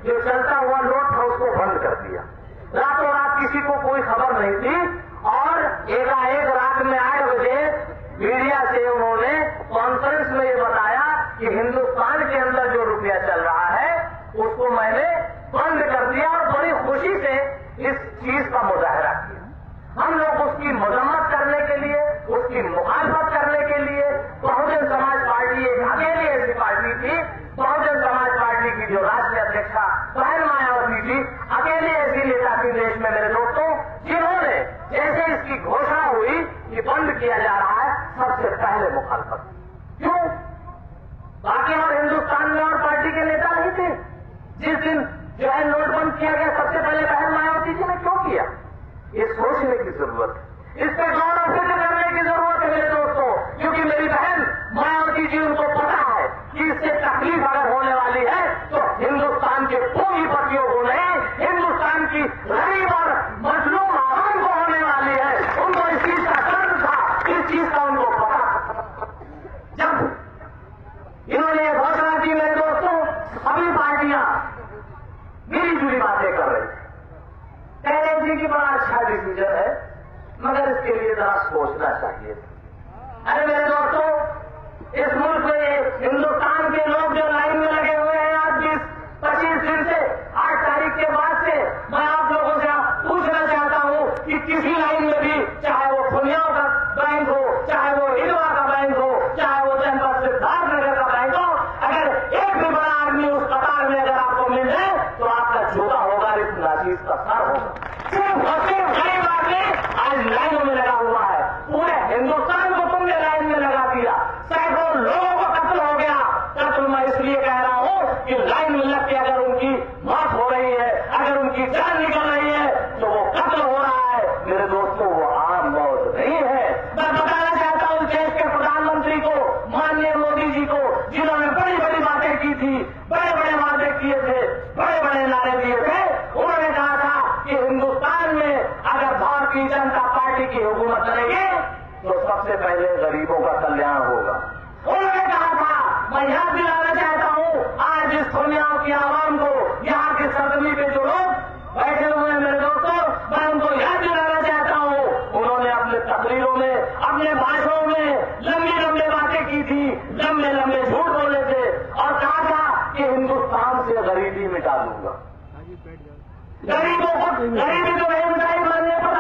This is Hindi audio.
जो चलता हुआ नोट था उसको बंद कर दिया। रातों रात किसी को कोई खबर नहीं थी और एकाएक रात में 8 बजे मीडिया से उन्होंने कॉन्फ्रेंस में ये बताया कि हिंदुस्तान के अंदर जो रुपया चल रहा है उसको मैंने बंद कर दिया और बड़ी खुशी से इस चीज का मुजाहरा किया। हम लोग उसकी मजम्मत करने के लिए, उसकी मुखालफत करने के लिए बहुजन समाज पार्टी एक अकेली ऐसी पार्टी थी, बहुजन समाज पार्टी की जो राष्ट्रीय अध्यक्षा बहन मायावती थी, अकेली ऐसी नेता थी देश में मेरे दोस्तों, जिन्होंने जैसे इसकी घोषणा हुई कि बंद किया जा रहा है सबसे पहले मुखालफत। क्यों? बाकी और हिंदुस्तान में और पार्टी के नेता नहीं थे। जिस दिन जो है नोट बंद किया गया सबसे पहले बहन मायावती जी ने क्यों किया? ये सोचने की जरूरत है, इस पर गौर और फिक्र करने की जरूरत है मेरे दोस्तों, क्योंकि मेरी बहन मायावती जी उनको पता है कि इससे तकलीफ अगर होने वाली है तो हिंदुस्तान के पूंजीपतियों को नहीं, हिंदुस्तान की गरीब और मजलूम आवाम को होने वाली है। उनको इस चीज का दर्द था, इस चीज का उनको पता था। जब इन्होंने ये घोषणा की मेरे दोस्तों, सभी पार्टियां मिली जुली बातें कर रही थी। कह जी की बड़ा अच्छा डिसीजन है मगर इसके लिए जरा सोचना चाहिए। अरे मेरे दोस्तों, इस मुल्क में हिंदुस्तान के लोग जो लाइन में लगे हुए हैं आज 20-25 दिन से 8 तारीख के बाद से, मैं आप लोगों से पूछना चाहता हूं कि किसी लाइन में भी, चाहे वो खुनियाओं का बैंक हो, चाहे वो हिलवा का बैंक हो, चाहे वो जनपद सिद्धार्थ नगर का बैंक हो, अगर एक भी बड़ा आदमी उस कतार में अगर आपको मिल जाए तो आपका जूता होगा, इस नाचीज का सर होगा। सिर्फ गरीब आदमी आज लाइनों में लगा हुआ है। पूरे हिंदुस्तान को तुमने लाइन में लगा दिया, सैकड़ों लोगों को कत्ल हो गया। कत्ल मैं इसलिए कह रहा हूं कि लाइन में लग के अगर उनकी मौत हो रही है, अगर उनकी जान निकल रही है तो वो कत्ल हो रहा है मेरे दोस्तों, वो आम मौत नहीं है। मैं बताना चाहता हूं देश के प्रधानमंत्री को, माननीय मोदी जी को, जिन्होंने बड़ी बड़ी बातें की थी, बड़े बड़े वादे किए थे, बड़े बड़े नारे दिए थे। उन्होंने कहा था कि हिंदुस्तान में अगर भारतीय जनता पार्टी की हुकूमत बनेगी तो सबसे पहले गरीबों का कल्याण होगा। उन्होंने कहा था, मैं याद दिलाना चाहता हूं आज इस खुनियाओं की आवाम को, यहाँ की सरजमी पे जो लोग बैठे हुए हैं मेरे दोस्तों, मैं उनको याद दिलाना चाहता हूं, उन्होंने अपने तकरीरों में, अपने भाषणों में लंबी लंबी बातें की थी, लंबे लंबे झूठ बोले थे और कहा था कि हिंदुस्तान से गरीबी मिटा दूंगा। गरीबों को गरीबी तो नहीं मिटाई मानने पर